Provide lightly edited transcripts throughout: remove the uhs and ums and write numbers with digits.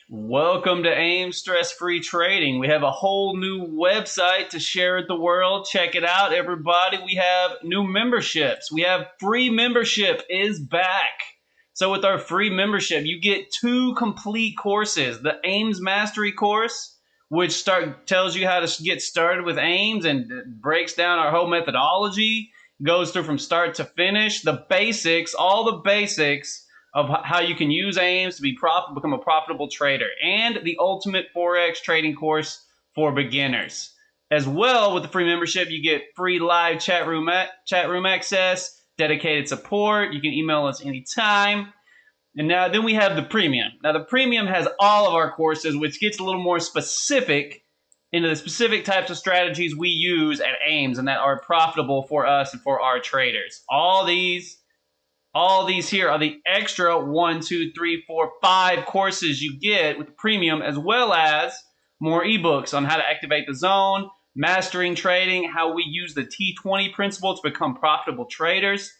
Welcome to AIMS Stress-Free Trading. We have a whole new website to share with the world. Check it out, everybody. We have new memberships. We have free membership is back. So with our free membership, you get 2 complete courses. The AIMS Mastery course, which tells you how to get started with AIMS and breaks down our whole methodology, goes through from start to finish, the basics, all the basics of how you can use AIMS to become a profitable trader, and the ultimate Forex trading course for beginners. As well, with the free membership, you get free live chat room access, dedicated support. You can email us anytime. And then we have the premium. Now, the premium has all of our courses, which gets a little more specific into the specific types of strategies we use at AIMS and that are profitable for us and for our traders. All these here are the extra 1, 2, 3, 4, 5 courses you get with the premium, as well as more ebooks on how to activate the zone, mastering trading, how we use the T20 principle to become profitable traders.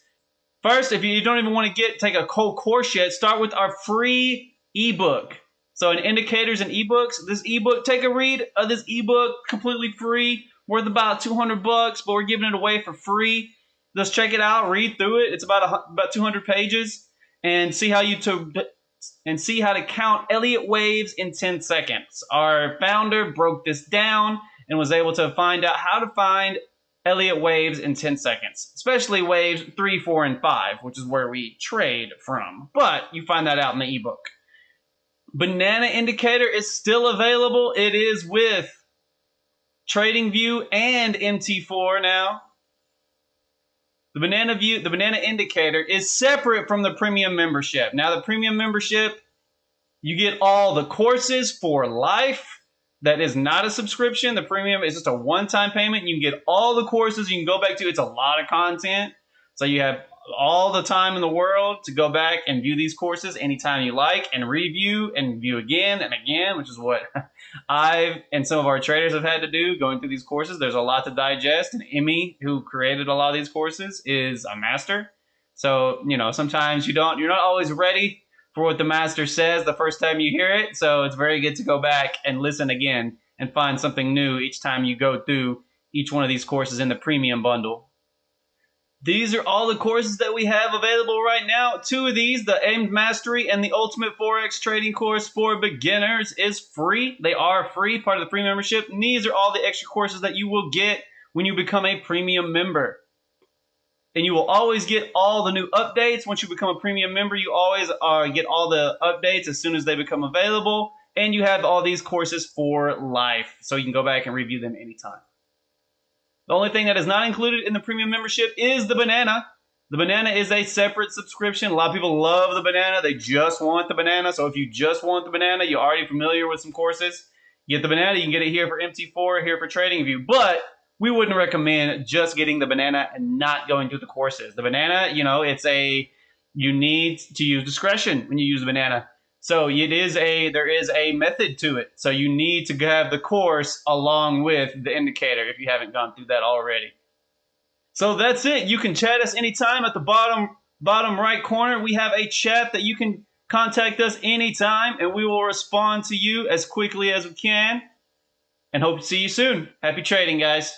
First, if you don't even want to take a whole course yet, start with our free ebook. So in indicators and ebooks, this ebook, take a read of this ebook, completely free, worth about $200, but we're giving it away for free. Just check it out, read through it. It's about 200 pages, and see how to count Elliott waves in 10 seconds. Our founder broke this down and was able to find out how to find Elliott waves in 10 seconds, especially waves 3, 4, and 5, which is where we trade from. But you find that out in the ebook. Banana indicator is still available. It is with TradingView and MT4 now. The banana indicator is separate from the premium membership. Now, the premium membership, you get all the courses for life. That is not a subscription. The premium is just a one-time payment. You can get all the courses you can go back to. It's a lot of content. So you have all the time in the world to go back and view these courses anytime you like, and review and view again and again, which is what I've and some of our traders have had to do going through these courses. There's a lot to digest, and Emmy, who created a lot of these courses, is a master. So, sometimes you're not always ready for what the master says the first time you hear it. So it's very good to go back and listen again and find something new each time you go through each one of these courses in the premium bundle. These are all the courses that we have available right now. 2 of these, the AIMS Mastery and the Ultimate Forex Trading Course for Beginners, is free. They are free, part of the free membership. And these are all the extra courses that you will get when you become a premium member. And you will always get all the new updates. Once you become a premium member, you always get all the updates as soon as they become available. And you have all these courses for life, so you can go back and review them anytime. The only thing that is not included in the premium membership is the banana. The banana is a separate subscription. A lot of people love the banana. They just want the banana. So if you just want the banana, you're already familiar with some courses, get the banana. You can get it here for MT4, here for TradingView. But we wouldn't recommend just getting the banana and not going through the courses. The banana, you need to use discretion when you use the banana. So there is a method to it. So you need to have the course along with the indicator if you haven't gone through that already. So that's it. You can chat us anytime. At the bottom right corner, we have a chat that you can contact us anytime, and we will respond to you as quickly as we can. And hope to see you soon. Happy trading, guys.